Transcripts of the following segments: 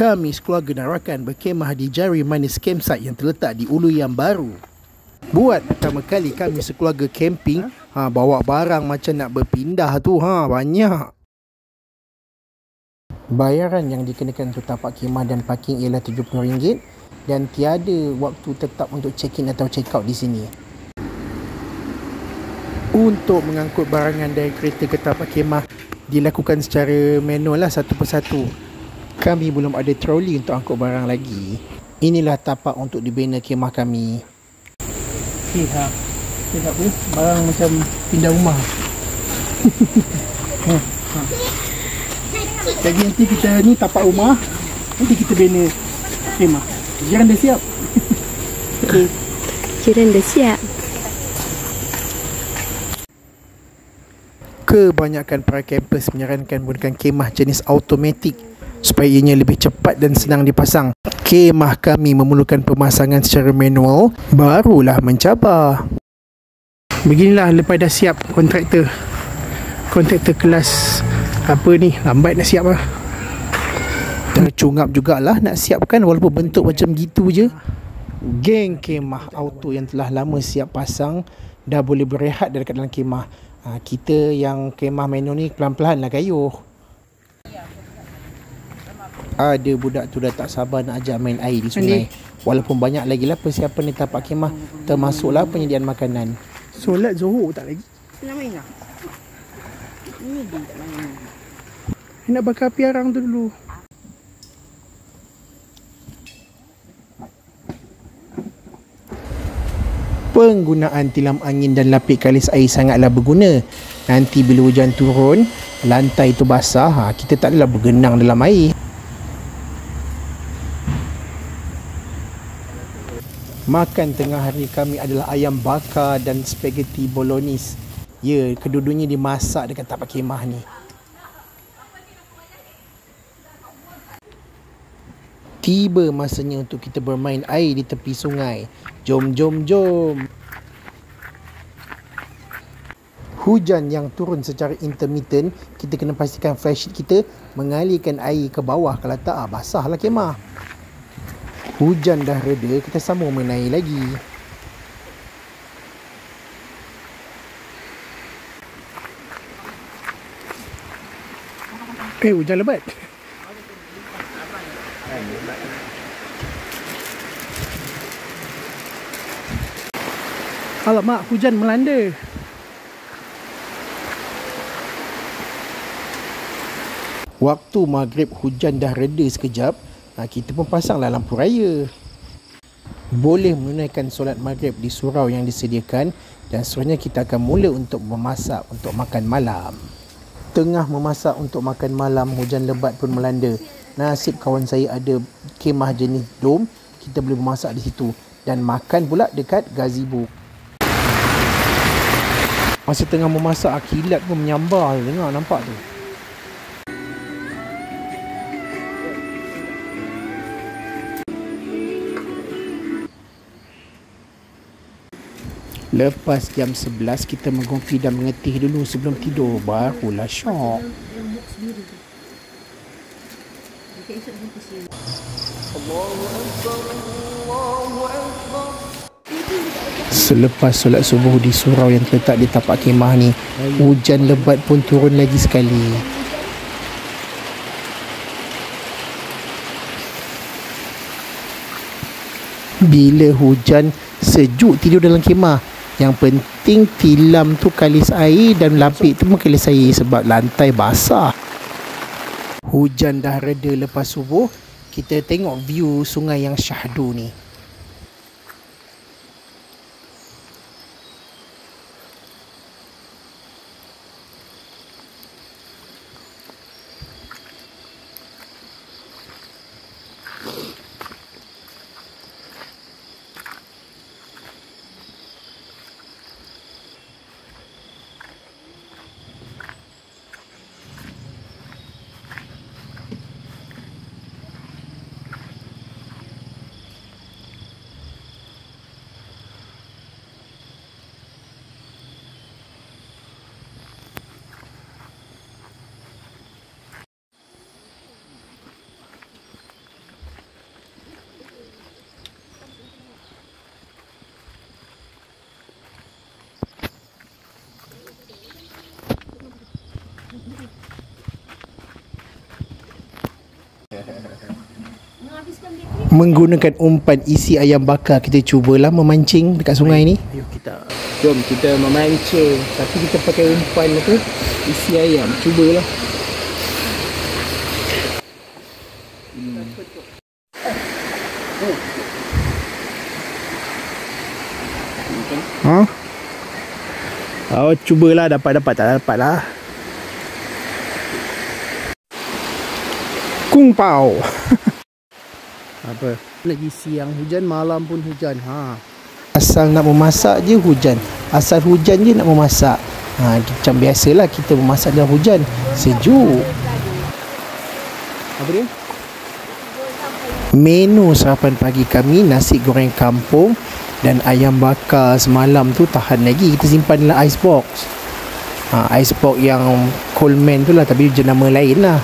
Kami sekeluarga Narakan berkemah di Jari Manis Campsite yang terletak di Ulu Yang Baru. Buat pertama kali kami sekeluarga camping, bawa barang macam nak berpindah tu, banyak. Bayaran yang dikenakan untuk tapak khemah dan parking ialah RM70 dan tiada waktu tetap untuk check-in atau check-out di sini. Untuk mengangkut barangan dari kereta ke tapak khemah dilakukan secara manual lah, satu persatu. Kami belum ada troli untuk angkut barang lagi. Inilah tapak untuk dibina khemah kami. Tak apa, barang macam pindah rumah. Jadi nanti kita ni tapak rumah, nanti kita bina khemah. Jiran dah siap. Okey. Jiran dah siap. Kebanyakan para campers menyarankan menggunakan khemah jenis automatik supaya ianya lebih cepat dan senang dipasang. Khemah kami memerlukan pemasangan secara manual, barulah mencabar. Beginilah lepas dah siap kontraktor. Kontraktor kelas apa ni, lambat nak siap lah. Tercungap jugalah nak siapkan walaupun bentuk macam gitu je. Geng khemah auto yang telah lama siap pasang dah boleh berehat dekat dalam khemah. Kita yang khemah manual ni pelan-pelan lah kayuh. Ada budak tu dah tak sabar nak ajak main air di sungai. Walaupun banyak lagi lah persiapan di tapak khemah, termasuklah penyediaan makanan. Solat Zuhur tak lagi? Nak main tak? Ini dia tak main. Nak bakar api arang tu dulu. Penggunaan tilam angin dan lapik kalis air sangatlah berguna. Nanti bila hujan turun, lantai tu basah, kita tak adalah bergenang dalam air. Makan tengah hari kami adalah ayam bakar dan spaghetti bolognese. Ya, kedua-duanya dimasak dekat tapak khemah ni. Tiba masanya untuk kita bermain air di tepi sungai. Jom. Hujan yang turun secara intermittent, kita kena pastikan flashlight kita mengalirkan air ke bawah. Kalau tak, basahlah khemah. Hujan dah reda, kita sambung main air lagi. Hujan lebat. Alamak, hujan melanda. Waktu maghrib hujan dah reda sekejap, kita pun pasanglah lampu raya. Boleh menunaikan solat maghrib di surau yang disediakan dan seterusnya kita akan mula untuk memasak untuk makan malam. Tengah memasak untuk makan malam, hujan lebat pun melanda. Nasib kawan saya ada khemah jenis dom, kita boleh memasak di situ dan makan pula dekat gazebo. Masa tengah memasak, kilat pun menyambar. Dengar, nampak tu? Lepas jam 11, kita mengkopi dan mengetih dulu sebelum tidur. Barulah syok. Selepas solat subuh di surau yang terletak di tapak khemah ni, hujan lebat pun turun lagi sekali. Bila hujan, sejuk tidur dalam khemah. Yang penting tilam tu kalis air dan lapik tu pun kalis air sebab lantai basah. Hujan dah reda lepas subuh, kita tengok view sungai yang syahdu ni. Menggunakan umpan isi ayam bakar, kita cubalah memancing dekat sungai ni. Jom kita memancing. Tapi kita pakai umpan tu isi ayam. Cubalah. Oh, cubalah dapat tak dapat lah. Kung pao. Apa? Lagi siang hujan, malam pun hujan. Asal nak memasak je hujan. Asal hujan je nak memasak. Macam biasalah kita memasak dalam hujan. Sejuk. Apa dia? Menu sarapan pagi kami, nasi goreng kampung dan ayam bakar semalam tu tahan lagi. Kita simpan dalam ice box. Ice box yang Coleman tu lah, tapi jenama lain lah.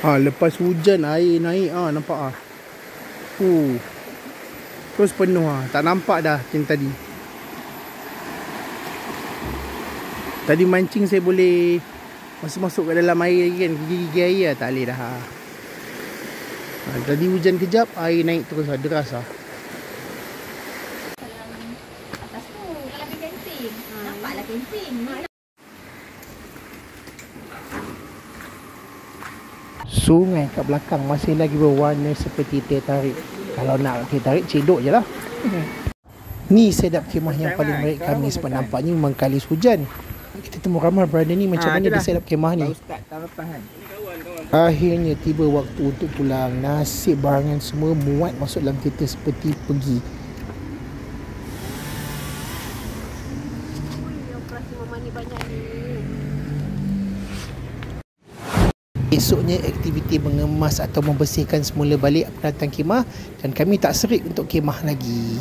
Lepas hujan air naik nampak terus penuh tak nampak dah macam tadi. Tadi mancing saya boleh masuk ke dalam air lagi kan, gigi-gigi air tak boleh dah. Tadi hujan kejap, air naik terus deras Atas tu kalau pergi camping, nampaklah camping. Sungai kat belakang masih lagi berwarna seperti teh tarik. Kalau nak teh tarik, cedok je lah. Ni sedap kemah yang paling menarik kami sebab nampaknya memang kalis hujan. Kita temu ramai berada ni, macam mana dia sedap kemah ni. Akhirnya tiba waktu untuk pulang. Nasib barangan semua muat masuk dalam kereta seperti pergi. Esoknya aktiviti mengemas atau membersihkan semula balik pendatang kemah, dan kami tak serik untuk kemah lagi.